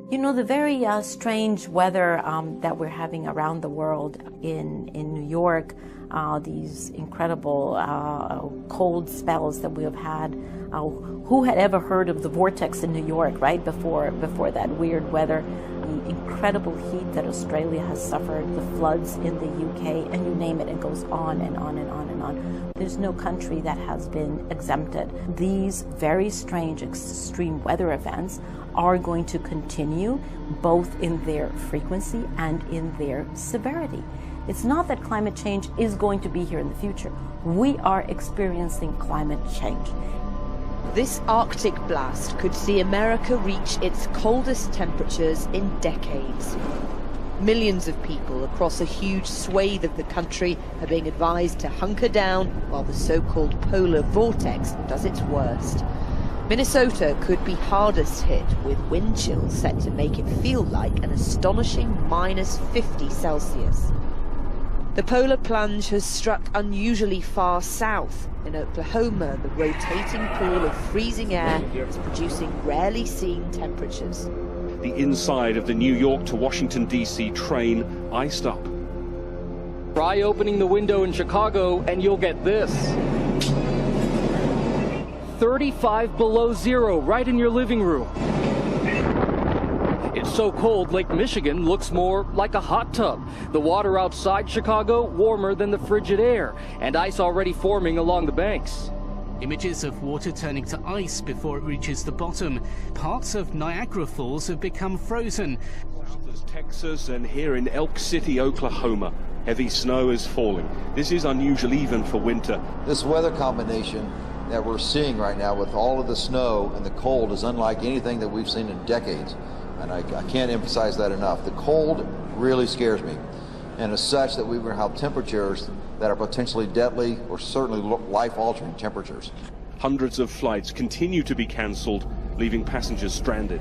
You know, the very strange weather that we're having around the world in New York, these incredible cold spells that we have had. Who had ever heard of the vortex in New York, right, before that weird weather? The incredible heat that Australia has suffered, the floods in the UK, and you name it, it goes on and on and on and on. There's no country that has been exempted. These very strange extreme weather events are going to continue, both in their frequency and in their severity. It's not that climate change is going to be here in the future. We are experiencing climate change. This Arctic blast could see America reach its coldest temperatures in decades. Millions of people across a huge swathe of the country are being advised to hunker down while the so-called polar vortex does its worst. Minnesota could be hardest hit, with wind chills set to make it feel like an astonishing -50 Celsius. The polar plunge has struck unusually far south. In Oklahoma, the rotating pool of freezing air is producing rarely seen temperatures. The inside of the New York to Washington, D.C. train iced up. Try opening the window in Chicago and you'll get this. 35 below zero right in your living room. It's so cold, Lake Michigan looks more like a hot tub. The water outside Chicago warmer than the frigid air, and ice already forming along the banks. Images of water turning to ice before it reaches the bottom. Parts of Niagara Falls have become frozen. There's Texas and here in Elk City, Oklahoma, heavy snow is falling. This is unusual even for winter. This weather combination that we're seeing right now with all of the snow and the cold is unlike anything that we've seen in decades. And I can't emphasize that enough. The cold really scares me. And as such, that we will have temperatures that are potentially deadly or certainly life-altering temperatures. Hundreds of flights continue to be cancelled, leaving passengers stranded.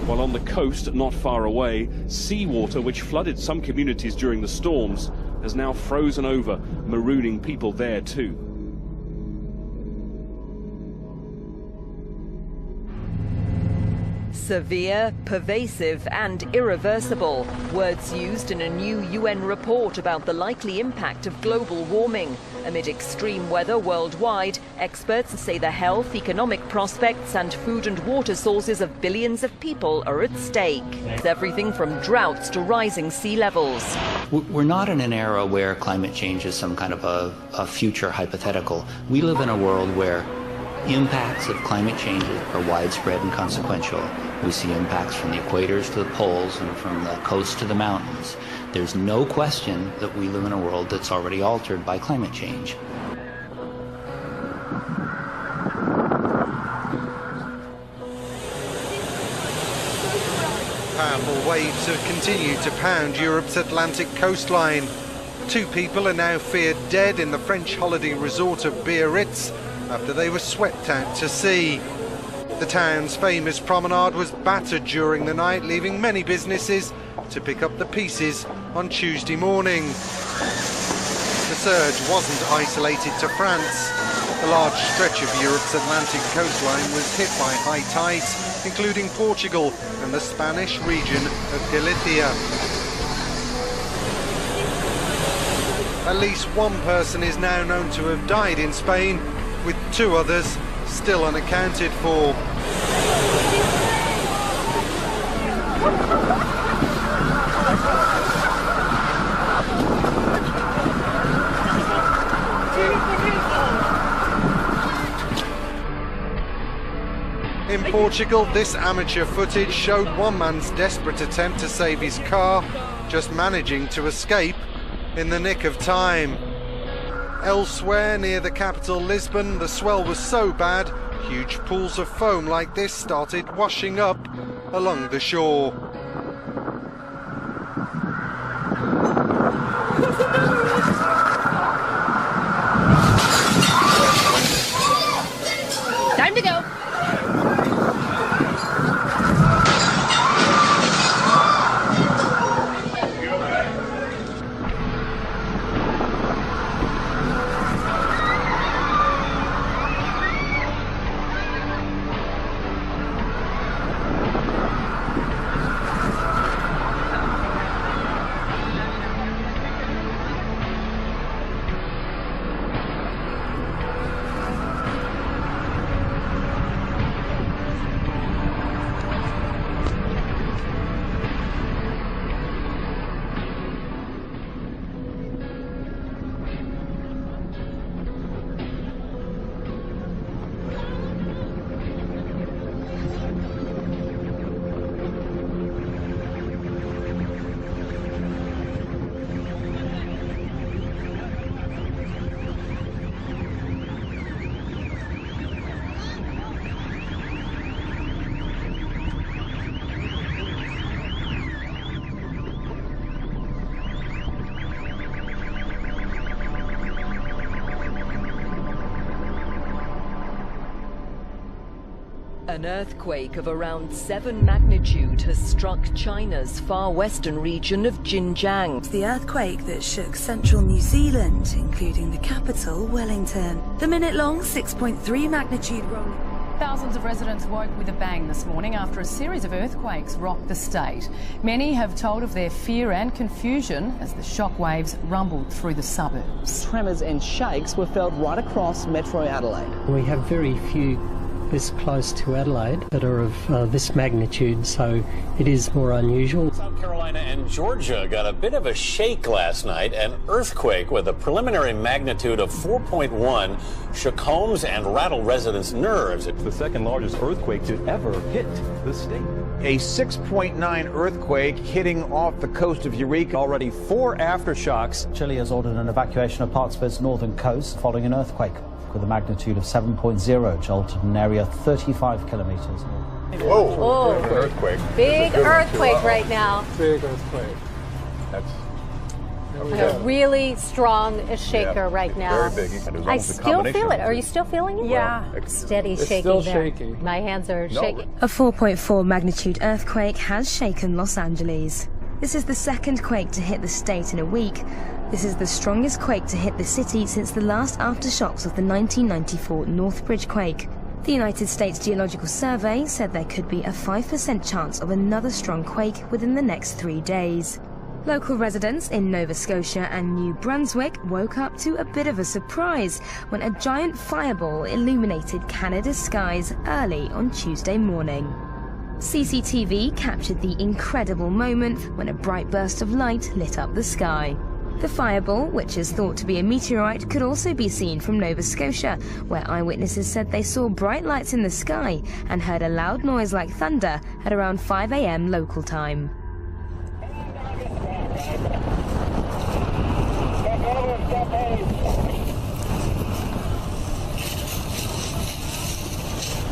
While on the coast, not far away, seawater, which flooded some communities during the storms, has now frozen over, marooning people there too. Severe, pervasive and irreversible. Words used in a new UN report about the likely impact of global warming. Amid extreme weather worldwide, experts say the health, economic prospects and food and water sources of billions of people are at stake. It's everything from droughts to rising sea levels. We're not in an era where climate change is some kind of a future hypothetical. We live in a world where impacts of climate change are widespread and consequential. We see impacts from the equators to the poles and from the coast to the mountains. There's no question that we live in a world that's already altered by climate change. Powerful waves have continued to pound Europe's Atlantic coastline. 2 people are now feared dead in the French holiday resort of Biarritz after they were swept out to sea. The town's famous promenade was battered during the night, leaving many businesses to pick up the pieces on Tuesday morning. The surge wasn't isolated to France. A large stretch of Europe's Atlantic coastline was hit by high tides, including Portugal and the Spanish region of Galicia. At least 1 person is now known to have died in Spain, with 2 others still unaccounted for. In Portugal, this amateur footage showed one man's desperate attempt to save his car, just managing to escape in the nick of time. Elsewhere, near the capital Lisbon, the swell was so bad, huge pools of foam like this started washing up along the shore. Time to go. An earthquake of around 7 magnitude has struck China's far western region of Xinjiang. The earthquake that shook central New Zealand, including the capital, Wellington. The minute-long 6.3 magnitude rolling. Thousands of residents woke with a bang this morning after a series of earthquakes rocked the state. Many have told of their fear and confusion as the shockwaves rumbled through the suburbs. Tremors and shakes were felt right across Metro Adelaide. We have very few this close to Adelaide that are of this magnitude, so it is more unusual. South Carolina and Georgia got a bit of a shake last night. An earthquake with a preliminary magnitude of 4.1 shook homes and rattled residents' nerves. It's the second largest earthquake to ever hit the state. A 6.9 earthquake hitting off the coast of Eureka. Already 4 aftershocks. Chile has ordered an evacuation of parts of its northern coast following an earthquake with a magnitude of 7.0 jolted an area 35 kilometers north. Whoa! Oh, earthquake. Big earthquake right now. Big earthquake. That's a really strong shaker right now. Very big. I still feel it. Are you still feeling it? Yeah. Steady it's shaking still there. shaking. My hands are shaking. A 4.4 magnitude earthquake has shaken Los Angeles. This is the second quake to hit the state in a week. This is the strongest quake to hit the city since the last aftershocks of the 1994 Northbridge quake. The United States Geological Survey said there could be a 5% chance of another strong quake within the next 3 days. Local residents in Nova Scotia and New Brunswick woke up to a bit of a surprise when a giant fireball illuminated Canada's skies early on Tuesday morning. CCTV captured the incredible moment when a bright burst of light lit up the sky. The fireball, which is thought to be a meteorite, could also be seen from Nova Scotia, where eyewitnesses said they saw bright lights in the sky and heard a loud noise like thunder at around 5 a.m. local time.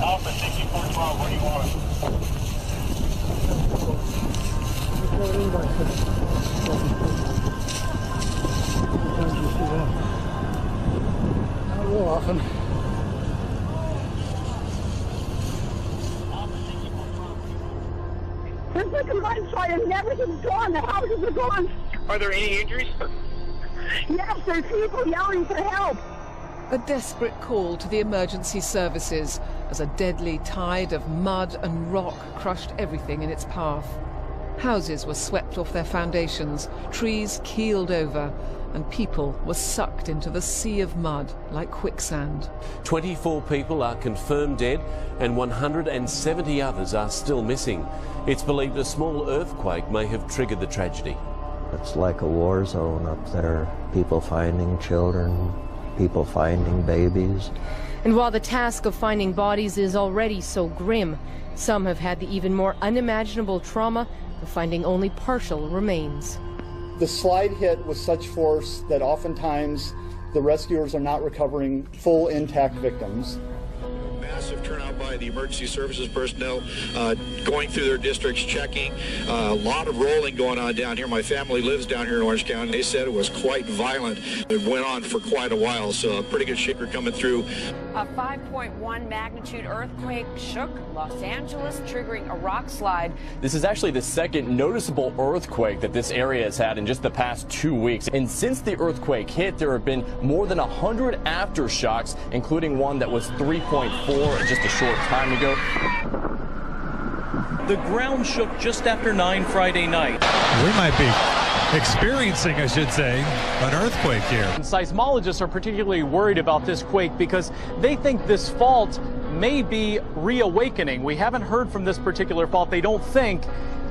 Alpha 6412, where do you want Not real often. It's like a mudslide and everything's gone. The houses are gone. Are there any injuries? Yes, there's people yelling for help. A desperate call to the emergency services as a deadly tide of mud and rock crushed everything in its path. Houses were swept off their foundations, trees keeled over, and people were sucked into the sea of mud like quicksand. 24 people are confirmed dead and 170 others are still missing. It's believed a small earthquake may have triggered the tragedy. It's like a war zone up there. People finding children, people finding babies. And while the task of finding bodies is already so grim, some have had the even more unimaginable trauma of finding only partial remains. The slide hit with such force that oftentimes the rescuers are not recovering full intact victims. Massive turnout by the emergency services personnel going through their districts, checking. A lot of rolling going on down here. My family lives down here in Orange County. They said it was quite violent. It went on for quite a while, so a pretty good shaker coming through. A 5.1 magnitude earthquake shook Los Angeles, triggering a rock slide. This is actually the second noticeable earthquake that this area has had in just the past 2 weeks. And since the earthquake hit, there have been more than 100 aftershocks, including one that was 3.4 just a short time ago. The ground shook just after 9 Friday night. We might be experiencing, I should say, an earthquake here. And seismologists are particularly worried about this quake because they think this fault may be reawakening. We haven't heard from this particular fault, they don't think,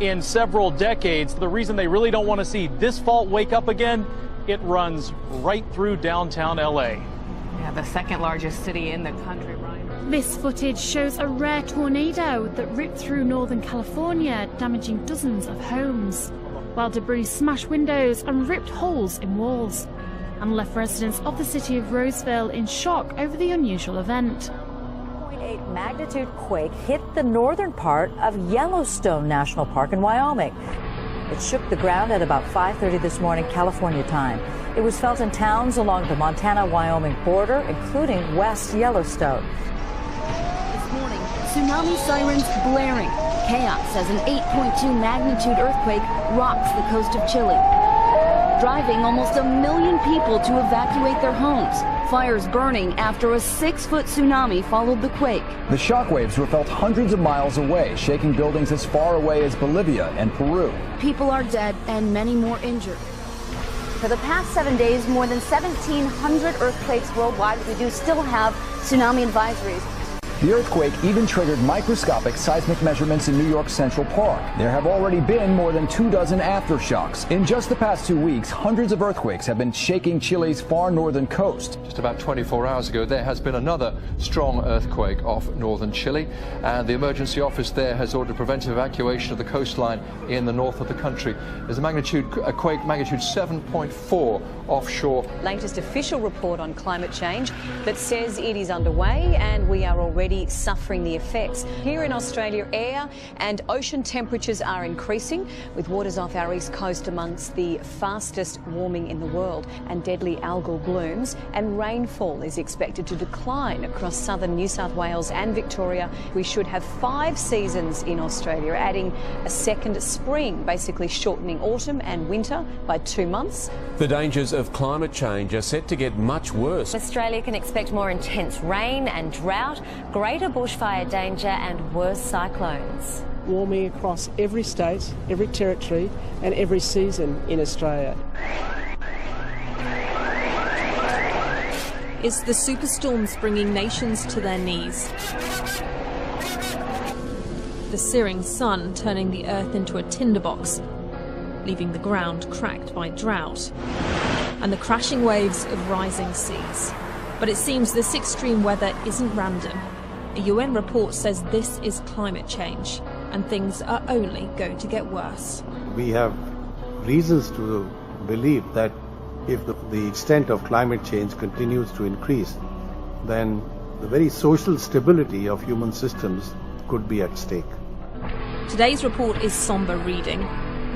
in several decades. The reason they really don't want to see this fault wake up again, it runs right through downtown LA. Yeah, the second largest city in the country, Ryan. This footage shows a rare tornado that ripped through Northern California, damaging dozens of homes, while debris smashed windows and ripped holes in walls, and left residents of the city of Roseville in shock over the unusual event. 0.8 magnitude quake hit the northern part of Yellowstone National Park in Wyoming. It shook the ground at about 5:30 this morning, California time. It was felt in towns along the Montana-Wyoming border, including West Yellowstone. This morning, tsunami sirens blaring. Chaos as an 8.2 magnitude earthquake rocks the coast of Chile, driving almost 1 million people to evacuate their homes. Fires burning after a 6-foot tsunami followed the quake. The shockwaves were felt hundreds of miles away, shaking buildings as far away as Bolivia and Peru. People are dead and many more injured. For the past 7 days, more than 1,700 earthquakes worldwide. We do still have tsunami advisories. The earthquake even triggered microscopic seismic measurements in New York Central Park. There have already been more than 24 aftershocks. In just the past 2 weeks, hundreds of earthquakes have been shaking Chile's far northern coast. Just about 24 hours ago, there has been another strong earthquake off northern Chile, and the emergency office there has ordered preventive evacuation of the coastline in the north of the country. There's a quake magnitude 7.4 offshore. Latest official report on climate change that says it is underway and we are already suffering the effects. Here in Australia, air and ocean temperatures are increasing, with waters off our east coast amongst the fastest warming in the world, and deadly algal blooms, and rainfall is expected to decline across southern New South Wales and Victoria. We should have 5 seasons in Australia, adding a second spring, basically shortening autumn and winter by 2 months. The dangers of climate change are set to get much worse. Australia can expect more intense rain and drought, greater bushfire danger and worse cyclones. Warming across every state, every territory and every season in Australia. It's the superstorms bringing nations to their knees. The searing sun turning the earth into a tinderbox, leaving the ground cracked by drought, and the crashing waves of rising seas. But it seems this extreme weather isn't random. A UN report says this is climate change, and things are only going to get worse. We have reasons to believe that if the extent of climate change continues to increase, then the very social stability of human systems could be at stake. Today's report is somber reading.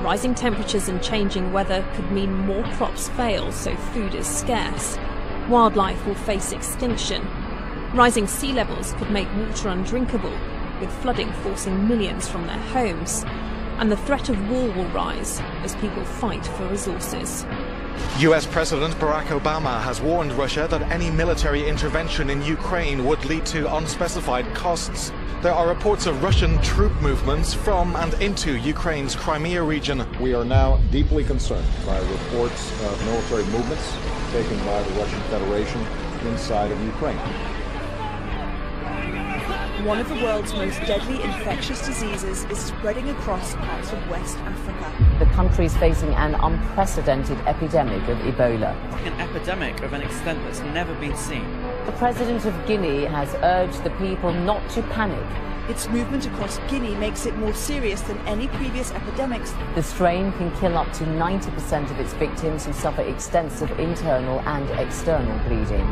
Rising temperatures and changing weather could mean more crops fail, so food is scarce. Wildlife will face extinction. Rising sea levels could make water undrinkable, with flooding forcing millions from their homes. And the threat of war will rise as people fight for resources. US President Barack Obama has warned Russia that any military intervention in Ukraine would lead to unspecified costs. There are reports of Russian troop movements from and into Ukraine's Crimea region. We are now deeply concerned by reports of military movements taken by the Russian Federation inside of Ukraine. One of the world's most deadly infectious diseases is spreading across parts of West Africa. The country is facing an unprecedented epidemic of Ebola. An epidemic of an extent that's never been seen. The President of Guinea has urged the people not to panic. Its movement across Guinea makes it more serious than any previous epidemics. The strain can kill up to 90% of its victims, who suffer extensive internal and external bleeding.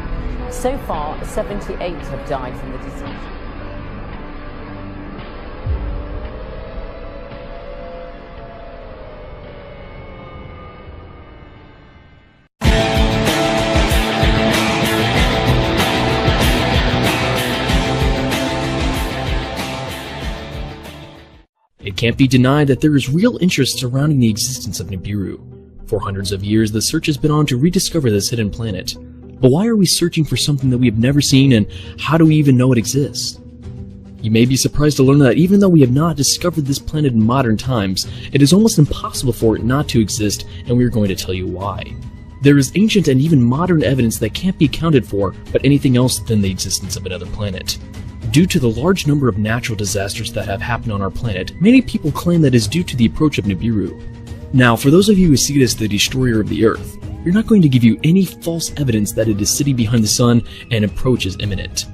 So far, 78 have died from the disease. It can't be denied that there is real interest surrounding the existence of Nibiru. For hundreds of years, the search has been on to rediscover this hidden planet. But why are we searching for something that we have never seen, and how do we even know it exists? You may be surprised to learn that even though we have not discovered this planet in modern times, it is almost impossible for it not to exist, and we are going to tell you why. There is ancient and even modern evidence that can't be accounted for but anything else than the existence of another planet. Due to the large number of natural disasters that have happened on our planet, many people claim that it is due to the approach of Nibiru. Now, for those of you who see it as the destroyer of the Earth, we're not going to give you any false evidence that it is sitting behind the sun and approach is imminent.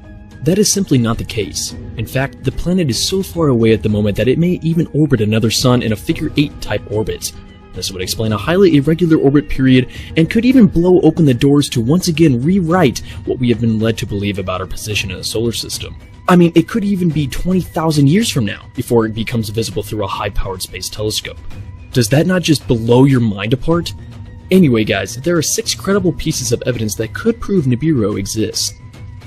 That is simply not the case. In fact, the planet is so far away at the moment that it may even orbit another sun in a figure-8 type orbit. This would explain a highly irregular orbit period and could even blow open the doors to once again rewrite what we have been led to believe about our position in the solar system. I mean, it could even be 20,000 years from now before it becomes visible through a high-powered space telescope. Does that not just blow your mind apart? Anyway guys, there are 6 credible pieces of evidence that could prove Nibiru exists.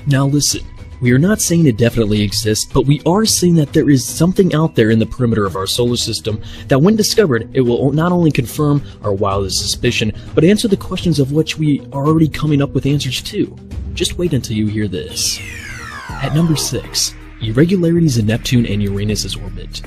Now listen, We are not saying it definitely exists, but we are saying that there is something out there in the perimeter of our solar system that when discovered, it will not only confirm our wildest suspicion, but answer the questions of which we are already coming up with answers to. Just wait until you hear this. At number 6, irregularities in Neptune and Uranus's orbit.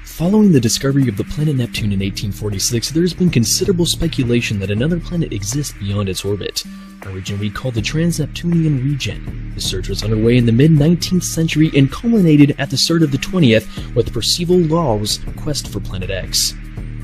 Following the discovery of the planet Neptune in 1846, there has been considerable speculation that another planet exists beyond its orbit, a region we call the Trans-Neptunian region. The search was underway in the mid-19th century and culminated at the start of the 20th with Percival Lowell's quest for Planet X.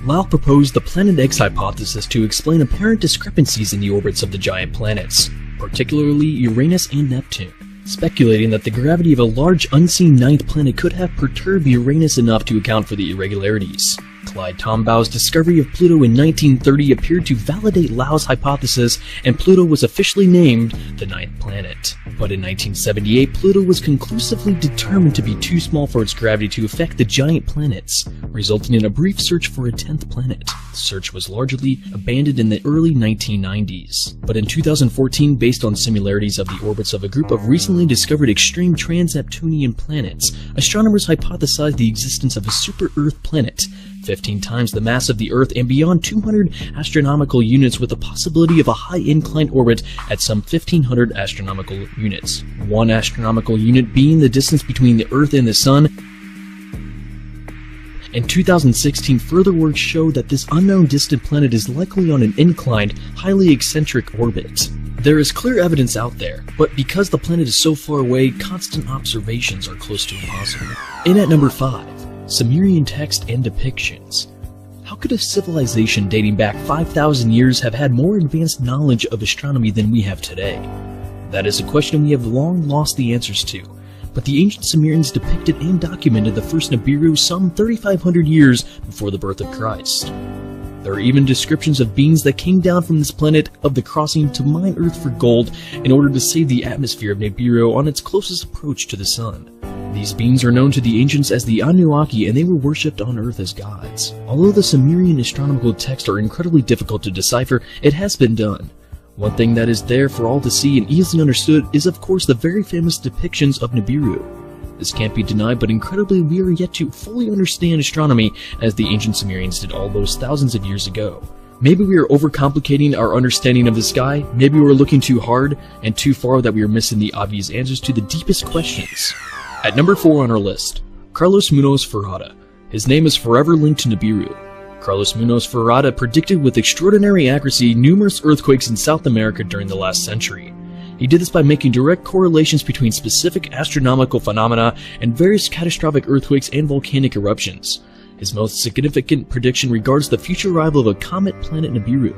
Lowell proposed the Planet X hypothesis to explain apparent discrepancies in the orbits of the giant planets, particularly Uranus and Neptune, speculating that the gravity of a large unseen ninth planet could have perturbed Uranus enough to account for the irregularities. Clyde Tombaugh's discovery of Pluto in 1930 appeared to validate Lowell's hypothesis, and Pluto was officially named the ninth planet. But in 1978, Pluto was conclusively determined to be too small for its gravity to affect the giant planets, resulting in a brief search for a 10th planet. The search was largely abandoned in the early 1990s. But in 2014, based on similarities of the orbits of a group of recently discovered extreme trans-Neptunian planets, astronomers hypothesized the existence of a super-Earth planet, 15 times the mass of the Earth and beyond 200 astronomical units, with the possibility of a high inclined orbit at some 1500 astronomical units. 1 astronomical unit being the distance between the Earth and the Sun. In 2016, further work showed that this unknown distant planet is likely on an inclined, highly eccentric orbit. There is clear evidence out there, but because the planet is so far away, constant observations are close to impossible. In at number 5, Sumerian text and depictions. How could a civilization dating back 5,000 years have had more advanced knowledge of astronomy than we have today? That is a question we have long lost the answers to, but the ancient Sumerians depicted and documented the first Nibiru some 3,500 years before the birth of Christ. There are even descriptions of beings that came down from this planet of the crossing to mine Earth for gold in order to save the atmosphere of Nibiru on its closest approach to the sun. These beings are known to the ancients as the Anunnaki, and they were worshipped on Earth as gods. Although the Sumerian astronomical texts are incredibly difficult to decipher, it has been done. One thing that is there for all to see and easily understood is of course the very famous depictions of Nibiru. This can't be denied, but incredibly we are yet to fully understand astronomy as the ancient Sumerians did all those thousands of years ago. Maybe we are overcomplicating our understanding of the sky, maybe we're looking too hard and too far that we are missing the obvious answers to the deepest questions. At number 4 on our list, Carlos Munoz Ferrada. His name is forever linked to Nibiru. Carlos Munoz Ferrada predicted with extraordinary accuracy numerous earthquakes in South America during the last century. He did this by making direct correlations between specific astronomical phenomena and various catastrophic earthquakes and volcanic eruptions. His most significant prediction regards the future arrival of a comet planet Nibiru.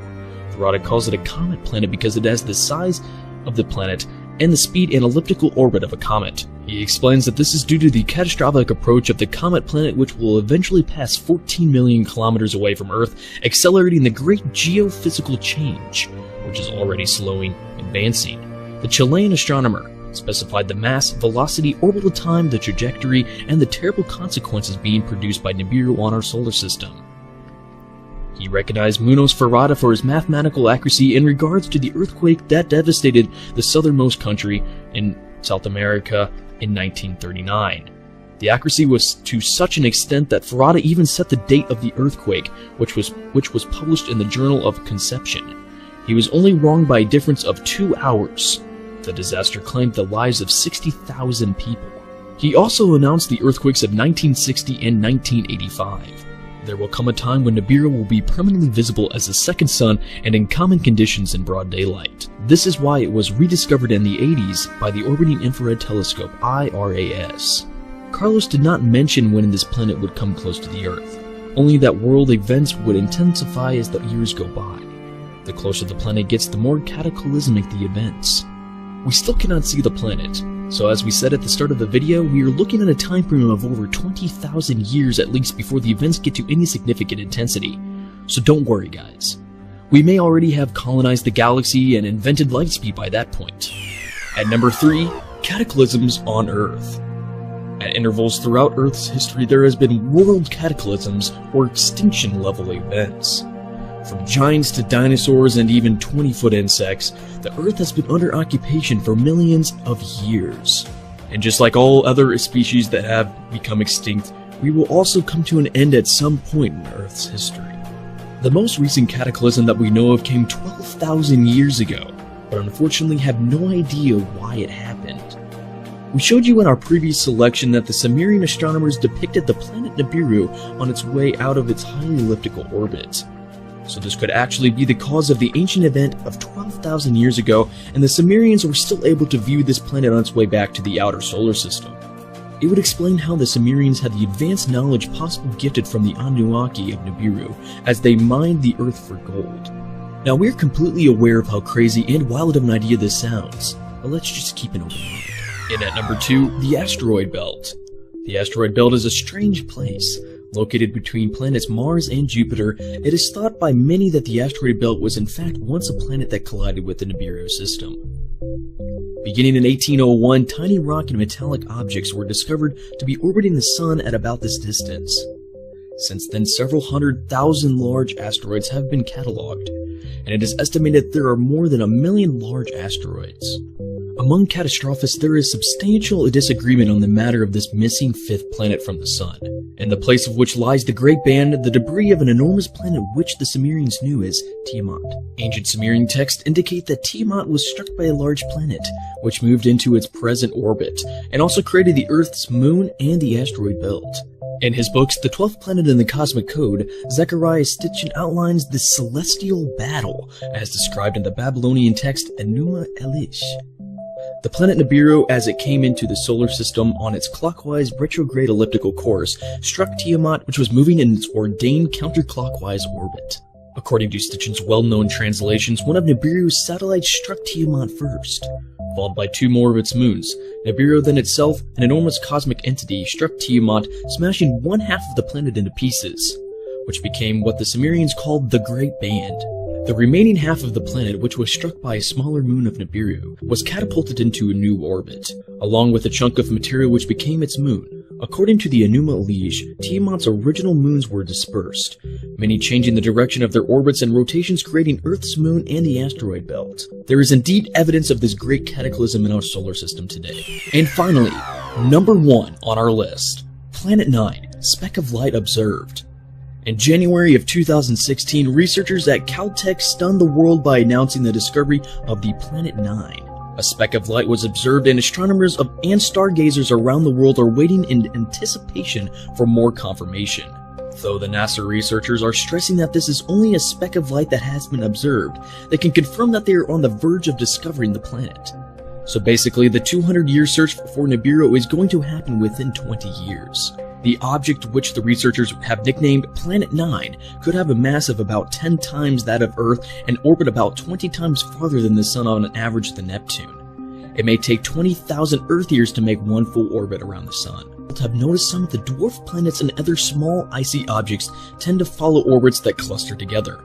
Ferrada calls it a comet planet because it has the size of the planet and the speed and elliptical orbit of a comet. He explains that this is due to the catastrophic approach of the comet planet, which will eventually pass 14 million kilometers away from Earth, accelerating the great geophysical change, which is already slowing and advancing. The Chilean astronomer specified the mass, velocity, orbital time, the trajectory, and the terrible consequences being produced by Nibiru on our solar system. He recognized Munoz Ferrada for his mathematical accuracy in regards to the earthquake that devastated the southernmost country in South America in 1939. The accuracy was to such an extent that Ferrada even set the date of the earthquake, which was published in the Journal of Conception. He was only wrong by a difference of 2 hours. The disaster claimed the lives of 60,000 people. He also announced the earthquakes of 1960 and 1985. There will come a time when Nibiru will be permanently visible as a second sun and in common conditions in broad daylight. This is why it was rediscovered in the 80s by the Orbiting Infrared Telescope, IRAS. Carlos did not mention when this planet would come close to the Earth, only that world events would intensify as the years go by. The closer the planet gets, the more cataclysmic the events. We still cannot see the planet, so as we said at the start of the video, we are looking at a time frame of over 20,000 years at least before the events get to any significant intensity. So don't worry guys. We may already have colonized the galaxy and invented light speed by that point. At number 3, cataclysms on Earth. At intervals throughout Earth's history, there has been world cataclysms or extinction level events. From giants to dinosaurs and even 20-foot insects, the Earth has been under occupation for millions of years. And just like all other species that have become extinct, we will also come to an end at some point in Earth's history. The most recent cataclysm that we know of came 12,000 years ago, but unfortunately have no idea why it happened. We showed you in our previous selection that the Sumerian astronomers depicted the planet Nibiru on its way out of its highly elliptical orbit. So this could actually be the cause of the ancient event of 12,000 years ago, and the Sumerians were still able to view this planet on its way back to the outer solar system. It would explain how the Sumerians had the advanced knowledge possibly gifted from the Anunnaki of Nibiru as they mined the Earth for gold. Now we're completely aware of how crazy and wild of an idea this sounds, but let's just keep an open mind. In at number 2, the asteroid belt. The asteroid belt is a strange place. Located between planets Mars and Jupiter, it is thought by many that the asteroid belt was in fact once a planet that collided with the Nibiru system. Beginning in 1801, tiny rock and metallic objects were discovered to be orbiting the Sun at about this distance. Since then, several 100,000 large asteroids have been catalogued, and it is estimated there are more than 1 million large asteroids. Among catastrophists, there is substantial disagreement on the matter of this missing 5th planet from the Sun, in the place of which lies the Great Band, the debris of an enormous planet which the Sumerians knew as Tiamat. Ancient Sumerian texts indicate that Tiamat was struck by a large planet, which moved into its present orbit, and also created the Earth's moon and the asteroid belt. In his books, The 12th Planet in the Cosmic Code, Zechariah Sitchin outlines this celestial battle, as described in the Babylonian text Enuma Elish. The planet Nibiru, as it came into the solar system on its clockwise retrograde elliptical course, struck Tiamat, which was moving in its ordained counterclockwise orbit. According to Stitchin's well-known translations, one of Nibiru's satellites struck Tiamat first, followed by 2 more of its moons. Nibiru then itself, an enormous cosmic entity, struck Tiamat, smashing 1/2 of the planet into pieces, which became what the Sumerians called the Great Band. The remaining half of the planet, which was struck by a smaller moon of Nibiru, was catapulted into a new orbit, along with a chunk of material which became its moon. According to the Enuma Elish, Tiamat's original moons were dispersed, many changing the direction of their orbits and rotations, creating Earth's moon and the asteroid belt. There is indeed evidence of this great cataclysm in our solar system today. And finally, number 1 on our list, Planet 9, speck of light observed. In January of 2016, researchers at Caltech stunned the world by announcing the discovery of the Planet 9. A speck of light was observed, and astronomers and stargazers around the world are waiting in anticipation for more confirmation. Though the NASA researchers are stressing that this is only a speck of light that has been observed, they can confirm that they are on the verge of discovering the planet. So basically, the 200-year search for Nibiru is going to happen within 20 years. The object, which the researchers have nicknamed Planet 9, could have a mass of about 10 times that of Earth and orbit about 20 times farther than the Sun on an average than Neptune. It may take 20,000 Earth years to make one full orbit around the Sun. Have noticed some of the dwarf planets and other small icy objects tend to follow orbits that cluster together.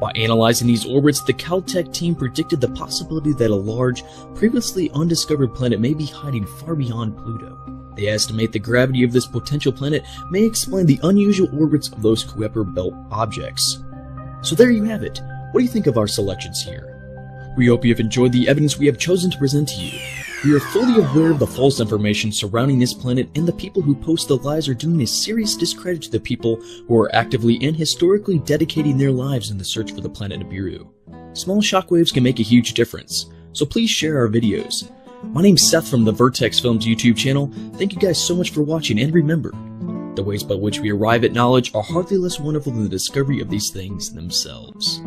By analyzing these orbits, the Caltech team predicted the possibility that a large, previously undiscovered planet may be hiding far beyond Pluto. They estimate the gravity of this potential planet may explain the unusual orbits of those Kuiper Belt objects. So there you have it. What do you think of our selections here? We hope you have enjoyed the evidence we have chosen to present to you. We are fully aware of the false information surrounding this planet, and the people who post the lies are doing a serious discredit to the people who are actively and historically dedicating their lives in the search for the planet Nibiru. Small shockwaves can make a huge difference, so please share our videos. My name's Seth from the Vertex Films YouTube channel. Thank you guys so much for watching, and remember, the ways by which we arrive at knowledge are hardly less wonderful than the discovery of these things themselves.